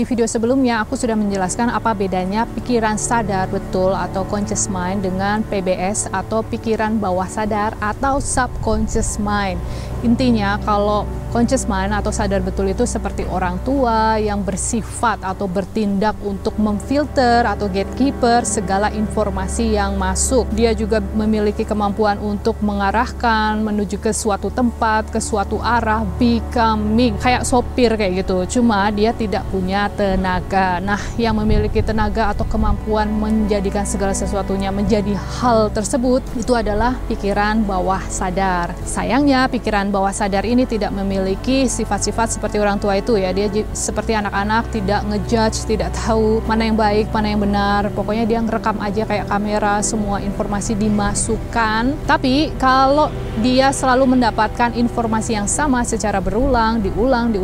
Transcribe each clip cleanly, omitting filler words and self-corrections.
Di video sebelumnya aku sudah menjelaskan apa bedanya pikiran sadar betul atau conscious mind dengan PBS atau pikiran bawah sadar atau subconscious mind. Intinya kalau conscious mind atau sadar betul itu seperti orang tua yang bersifat atau bertindak untuk memfilter atau gatekeeper segala informasi yang masuk. Dia juga memiliki kemampuan untuk mengarahkan menuju ke suatu tempat, ke suatu arah, becoming kayak sopir kayak gitu. Cuma dia tidak punya tenaga. Nah, yang memiliki tenaga atau kemampuan menjadikan segala sesuatunya menjadi hal tersebut itu adalah pikiran bawah sadar. Sayangnya pikiran bawah sadar ini tidak memiliki sifat-sifat seperti orang tua itu ya. Dia seperti anak-anak, tidak ngejudge, tidak tahu mana yang baik, mana yang benar. Pokoknya dia ngerekam aja kayak kamera, semua informasi dimasukkan. Tapi kalau dia selalu mendapatkan informasi yang sama secara berulang, diulang,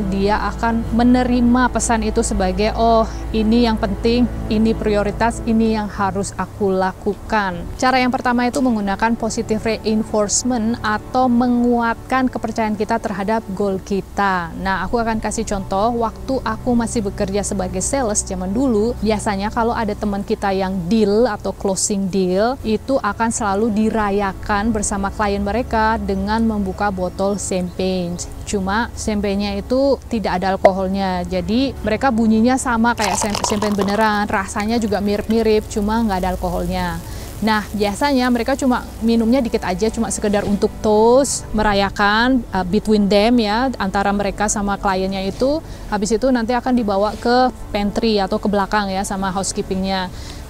dia akan menerima pesan itu sebagai, oh ini yang penting, ini prioritas, ini yang harus aku lakukan. Cara yang pertama itu menggunakan positive reinforcement atau menguatkan kepercayaan kita terhadap goal kita. Nah, aku akan kasih contoh, waktu aku masih bekerja sebagai sales zaman dulu, biasanya kalau ada teman kita yang deal atau closing deal, itu akan selalu dirayakan bersama klien mereka dengan membuka botol champagne. Cuma champagne-nya itu tidak ada alkoholnya, jadi mereka bunyinya sama kayak champagne beneran, rasanya juga mirip-mirip, cuma nggak ada alkoholnya. Nah, biasanya mereka cuma minumnya dikit aja, cuma sekedar untuk toast, merayakan between them ya, antara mereka sama kliennya itu. Habis itu nanti akan dibawa ke pantry atau ke belakang ya sama housekeepingnya.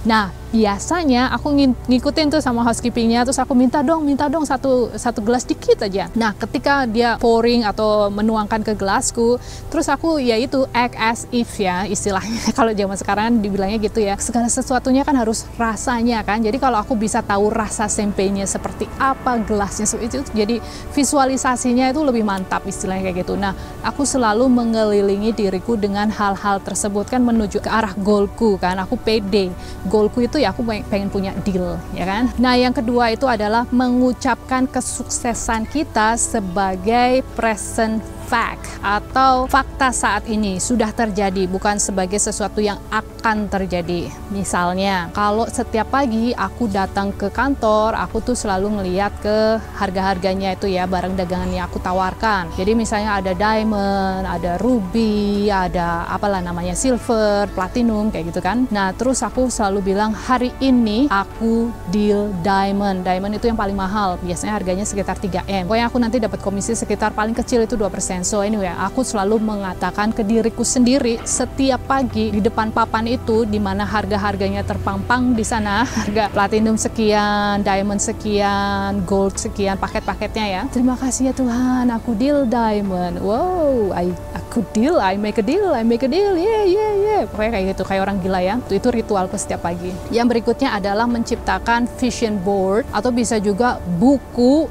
Nah, biasanya aku ngikutin tuh sama housekeepingnya, terus aku minta dong satu gelas dikit aja. Nah, ketika dia pouring atau menuangkan ke gelasku, terus aku ya itu act as if ya istilahnya. Kalau zaman sekarang dibilangnya gitu ya, segala sesuatunya kan harus rasanya kan. Jadi kalau aku bisa tahu rasa champagne-nya seperti apa, gelasnya itu, jadi visualisasinya itu lebih mantap istilahnya kayak gitu. Nah, aku selalu mengelilingi diriku dengan hal-hal tersebut kan menuju ke arah goalku kan. Aku pede. Goalku itu ya aku pengen punya deal, ya kan? Nah, yang kedua itu adalah mengucapkan kesuksesan kita sebagai present fact atau fakta saat ini sudah terjadi, bukan sebagai sesuatu yang akan terjadi. Misalnya, kalau setiap pagi aku datang ke kantor, aku tuh selalu ngeliat ke harga-harganya itu ya, barang dagangan yang aku tawarkan. Jadi misalnya ada diamond, ada ruby, ada apalah namanya silver, platinum, kayak gitu kan. Nah, terus aku selalu bilang, hari ini aku deal diamond. Diamond itu yang paling mahal, biasanya harganya sekitar 3M. Pokoknya aku nanti dapat komisi sekitar paling kecil itu 2%. So anyway, aku selalu mengatakan ke diriku sendiri setiap pagi di depan papan itu, di mana harga-harganya terpampang di sana, harga platinum sekian, diamond sekian, gold sekian, paket-paketnya ya. Terima kasih ya Tuhan, aku deal diamond. Wow, aku deal, I make a deal, yeah. Pokoknya kayak gitu, kayak orang gila ya. Itu ritualku setiap pagi. Yang berikutnya adalah menciptakan vision board atau bisa juga buku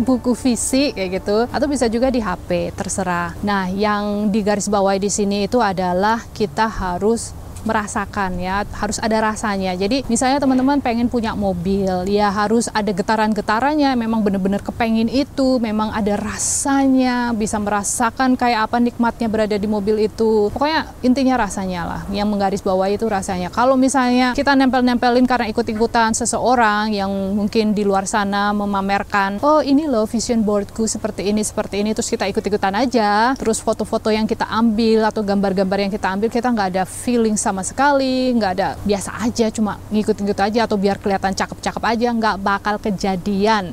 buku fisik kayak gitu, atau bisa juga di HP, terserah. Nah, yang digarisbawahi di sini itu adalah kita harus merasakan ya, harus ada rasanya. Jadi misalnya teman-teman pengen punya mobil, ya harus ada getaran-getarannya, memang benar-benar kepengin itu, memang ada rasanya, bisa merasakan kayak apa nikmatnya berada di mobil itu. Pokoknya intinya rasanya lah, yang menggarisbawahi itu rasanya. Kalau misalnya kita nempel-nempelin karena ikut-ikutan seseorang yang mungkin di luar sana memamerkan, oh ini loh vision boardku seperti ini, terus kita ikut-ikutan aja, terus foto-foto yang kita ambil atau gambar-gambar yang kita ambil, kita nggak ada feeling sama sekali, nggak ada, biasa aja, cuma ngikut-ngikut aja atau biar kelihatan cakep-cakep aja, nggak bakal kejadian.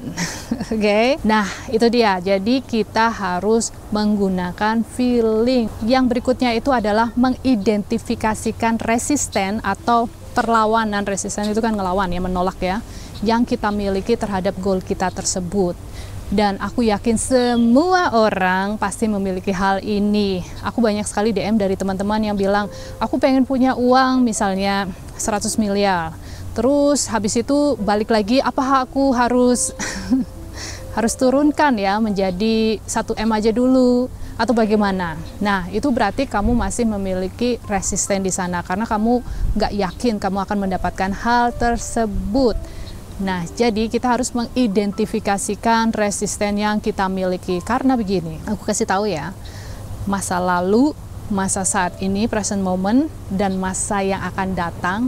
Oke? Nah, itu dia. Jadi kita harus menggunakan feeling. Yang berikutnya itu adalah mengidentifikasikan resisten atau perlawanan. Resisten itu kan ngelawan ya, menolak ya, yang kita miliki terhadap goal kita tersebut. Dan aku yakin semua orang pasti memiliki hal ini. Aku banyak sekali DM dari teman-teman yang bilang, aku pengen punya uang misalnya 100 miliar. Terus habis itu balik lagi, apa aku harus harus turunkan ya menjadi 1M aja dulu atau bagaimana? Nah, itu berarti kamu masih memiliki resisten di sana karena kamu nggak yakin kamu akan mendapatkan hal tersebut. Nah, jadi kita harus mengidentifikasikan resisten yang kita miliki. Karena begini, aku kasih tahu ya, masa lalu masa saat ini, present moment, dan masa yang akan datang.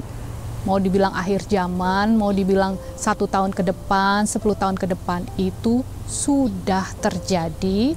Mau dibilang akhir zaman, mau dibilang 1 tahun ke depan, 10 tahun ke depan, itu sudah terjadi,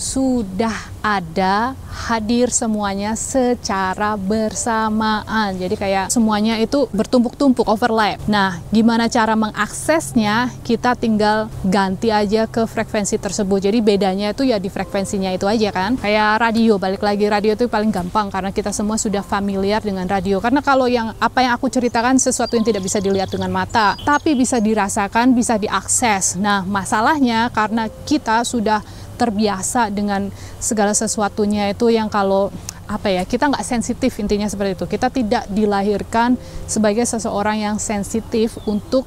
sudah ada, hadir semuanya secara bersamaan. Jadi kayak semuanya itu bertumpuk-tumpuk, overlap. Nah, gimana cara mengaksesnya? Kita tinggal ganti aja ke frekuensi tersebut. Jadi bedanya itu ya di frekuensinya itu aja kan. Kayak radio, balik lagi, radio itu paling gampang karena kita semua sudah familiar dengan radio. Karena kalau apa yang aku ceritakan sesuatu yang tidak bisa dilihat dengan mata, tapi bisa dirasakan, bisa diakses. Nah, masalahnya karena kita sudah terbiasa dengan segala sesuatunya itu yang kalau kita nggak sensitif, intinya seperti itu. Kita tidak dilahirkan sebagai seseorang yang sensitif untuk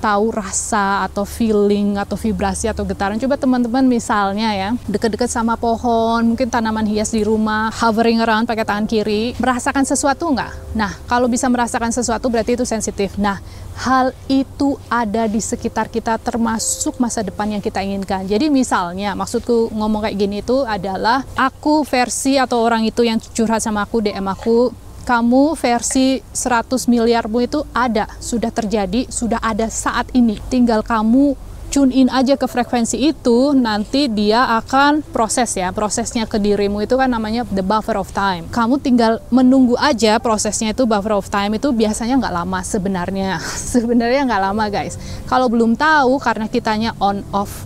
tahu rasa atau feeling atau vibrasi atau getaran. Coba teman-teman misalnya ya, deket-deket sama pohon, mungkin tanaman hias di rumah, hovering around pakai tangan kiri, merasakan sesuatu nggak? Nah, kalau bisa merasakan sesuatu berarti itu sensitif. Nah, hal itu ada di sekitar kita termasuk masa depan yang kita inginkan. Jadi misalnya, maksudku ngomong kayak gini itu adalah aku versi atau orang itu yang curhat sama aku, DM aku, kamu versi 100 miliarmu itu ada, sudah terjadi, sudah ada saat ini. Tinggal kamu tune in aja ke frekuensi itu, nanti dia akan proses ya. Prosesnya ke dirimu itu kan namanya the buffer of time. Kamu tinggal menunggu aja prosesnya itu, buffer of time itu biasanya nggak lama sebenarnya. Sebenarnya nggak lama guys. Kalau belum tahu karena kitanya on off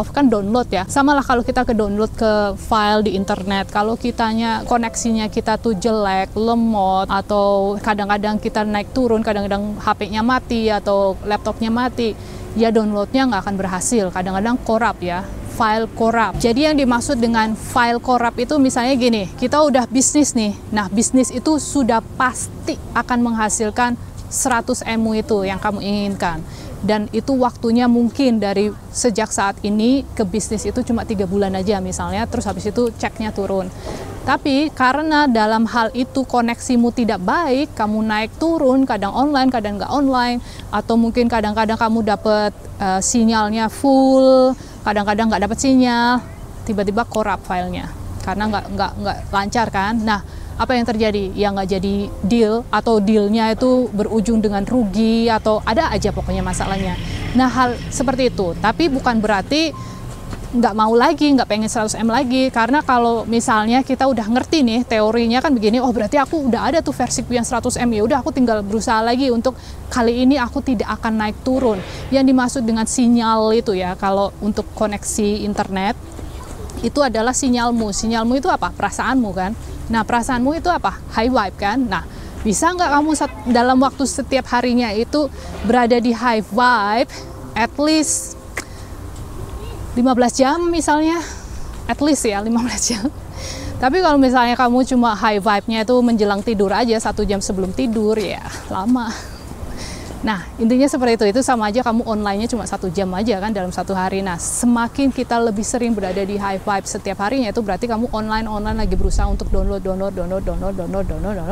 kan download ya. Sama lah kalau kita ke download ke file di internet. Kalau kitanya koneksinya kita tuh jelek, lemot, atau kadang-kadang kita naik turun, kadang-kadang HP-nya mati atau laptopnya mati, ya downloadnya nggak akan berhasil. Kadang-kadang korup ya, file korup. Jadi yang dimaksud dengan file korup itu misalnya gini, kita udah bisnis nih. Nah, bisnis itu sudah pasti akan menghasilkan 100 MU itu yang kamu inginkan. Dan itu waktunya mungkin dari sejak saat ini ke bisnis itu cuma 3 bulan aja misalnya, terus habis itu ceknya turun. Tapi karena dalam hal itu koneksimu tidak baik, kamu naik turun, kadang online, kadang nggak online, atau mungkin kadang-kadang kamu dapat sinyalnya full, kadang-kadang nggak dapat sinyal, tiba-tiba korup filenya karena nggak lancar kan. Nah, apa yang terjadi? Ya nggak jadi deal, atau dealnya itu berujung dengan rugi, atau ada aja pokoknya masalahnya. Nah, hal seperti itu. Tapi bukan berarti nggak mau lagi, nggak pengen 100M lagi. Karena kalau misalnya kita udah ngerti nih teorinya kan begini, oh berarti aku udah ada tuh versiku yang 100M, ya udah aku tinggal berusaha lagi untuk kali ini aku tidak akan naik turun. Yang dimaksud dengan sinyal itu ya, kalau untuk koneksi internet itu adalah sinyalmu. Sinyalmu itu apa? Perasaanmu kan. Nah, perasaanmu itu apa? High vibe kan. Nah, bisa nggak kamu dalam waktu setiap harinya itu berada di high vibe at least 15 jam misalnya, at least ya 15 jam. Tapi kalau misalnya kamu cuma high vibe-nya itu menjelang tidur aja 1 jam sebelum tidur, ya lama. Nah, intinya seperti itu sama aja kamu online-nya cuma 1 jam aja kan dalam 1 hari. Nah, semakin kita lebih sering berada di high vibe setiap harinya, itu berarti kamu online lagi berusaha untuk download,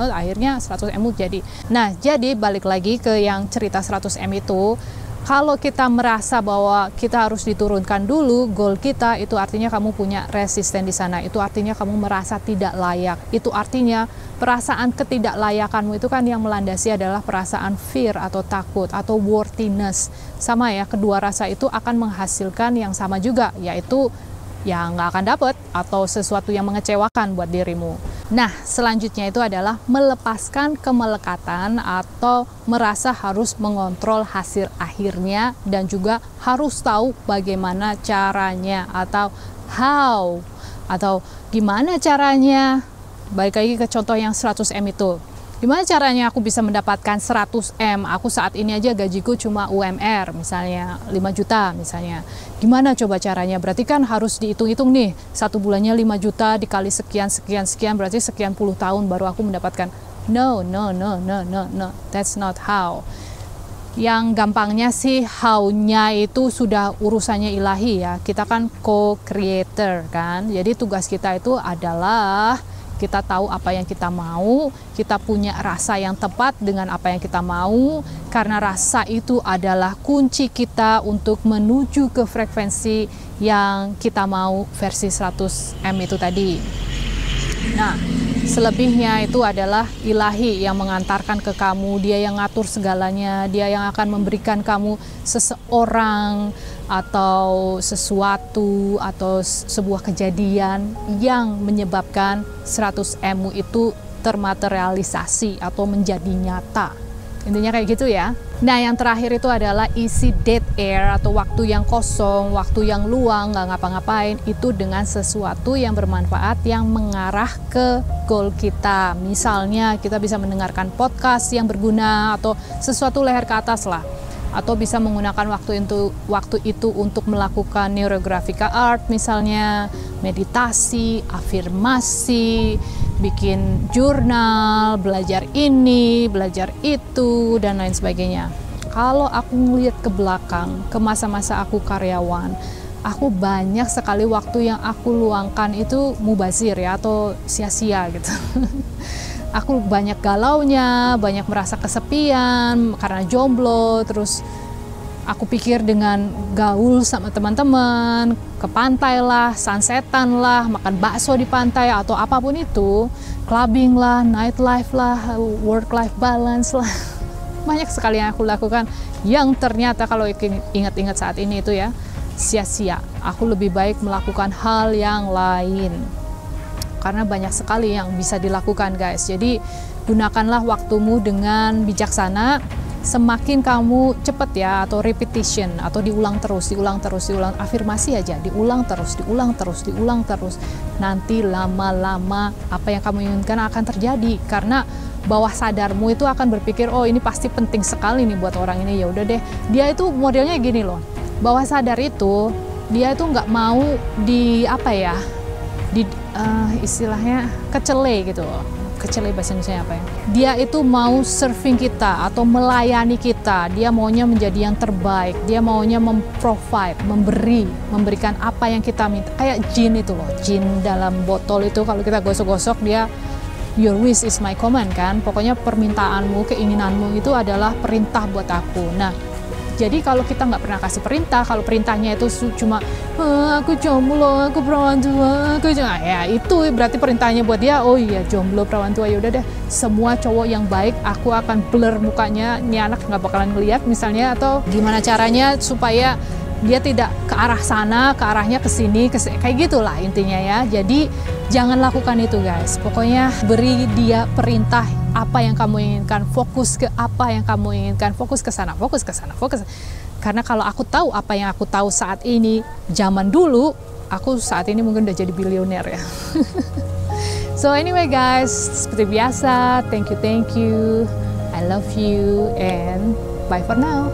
akhirnya 100M jadi. Nah, jadi balik lagi ke yang cerita 100M itu, kalau kita merasa bahwa kita harus diturunkan dulu goal kita, itu artinya kamu punya resisten di sana. Itu artinya kamu merasa tidak layak. Itu artinya perasaan ketidaklayakanmu itu kan yang melandasi adalah perasaan fear atau takut atau worthiness. Sama ya, kedua rasa itu akan menghasilkan yang sama juga, yaitu yang nggak akan dapet atau sesuatu yang mengecewakan buat dirimu. Nah, selanjutnya itu adalah melepaskan kemelekatan atau merasa harus mengontrol hasil akhirnya dan juga harus tahu bagaimana caranya atau how atau gimana caranya. Balik lagi ke contoh yang 100M itu. Gimana caranya aku bisa mendapatkan 100M? Aku saat ini aja gajiku cuma UMR, misalnya 5 juta misalnya. Gimana coba caranya? Berarti kan harus dihitung-hitung nih, 1 bulannya 5 juta dikali sekian, berarti sekian puluh tahun baru aku mendapatkan. No, that's not how. Yang gampangnya sih how-nya itu sudah urusannya ilahi ya. Kita kan co-creator kan. Jadi tugas kita itu adalah kita tahu apa yang kita mau, kita punya rasa yang tepat dengan apa yang kita mau, karena rasa itu adalah kunci kita untuk menuju ke frekuensi yang kita mau versi 100M itu tadi. Nah, Selebihnya itu adalah ilahi yang mengantarkan ke kamu, dia yang ngatur segalanya, dia yang akan memberikan kamu seseorang atau sesuatu atau sebuah kejadian yang menyebabkan 100M itu termaterialisasi atau menjadi nyata. Intinya kayak gitu ya. Nah, yang terakhir itu adalah isi dead air atau waktu yang kosong, waktu yang luang, nggak ngapa-ngapain, itu dengan sesuatu yang bermanfaat yang mengarah ke goal kita. Misalnya kita bisa mendengarkan podcast yang berguna atau sesuatu leher ke atas lah. Atau bisa menggunakan waktu itu untuk melakukan neurographical art, misalnya meditasi, afirmasi, bikin jurnal, belajar ini, belajar itu, dan lain sebagainya. Kalau aku ngelihat ke belakang, ke masa-masa aku karyawan, aku banyak sekali waktu yang aku luangkan itu mubazir ya, atau sia-sia gitu. Aku banyak galaunya, banyak merasa kesepian karena jomblo, terus aku pikir dengan gaul sama teman-teman, ke pantai lah, sunsetan lah, makan bakso di pantai atau apapun itu, clubbing lah, nightlife lah, work-life balance lah. Banyak sekali yang aku lakukan yang ternyata kalau ingat-ingat saat ini itu ya, sia-sia. Aku lebih baik melakukan hal yang lain. Karena banyak sekali yang bisa dilakukan guys. Jadi gunakanlah waktumu dengan bijaksana. Semakin kamu cepat ya, atau repetition, atau diulang terus, afirmasi aja, diulang terus, nanti lama-lama apa yang kamu inginkan akan terjadi. Karena bawah sadarmu itu akan berpikir, oh ini pasti penting sekali nih buat orang ini, ya udah deh. Dia itu modelnya gini loh, bawah sadar itu dia itu nggak mau istilahnya kecele gitu. Kecele bahasa Indonesia apa ya? Dia itu mau serving kita atau melayani kita. Dia maunya menjadi yang terbaik. Dia maunya memprovide, memberikan apa yang kita minta. Kayak jin itu loh, jin dalam botol itu kalau kita gosok-gosok dia your wish is my command kan. Pokoknya permintaanmu, keinginanmu itu adalah perintah buat aku. Nah, jadi kalau kita nggak pernah kasih perintah, kalau perintahnya itu cuma aku jomblo, aku perawan tua, ya itu berarti perintahnya buat dia, oh iya jomblo perawan tua, ya udah deh, semua cowok yang baik aku akan blur mukanya, ini anak nggak bakalan ngeliat misalnya, atau gimana caranya supaya dia tidak ke arah sana, ke arahnya ke sini, kayak gitulah intinya ya. Jadi jangan lakukan itu guys. Pokoknya beri dia perintah apa yang kamu inginkan, fokus ke apa yang kamu inginkan, fokus ke sana. Karena kalau aku tahu apa yang aku tahu saat ini, zaman dulu, aku saat ini mungkin udah jadi bilioner ya. So anyway guys, seperti biasa, thank you, I love you, and bye for now.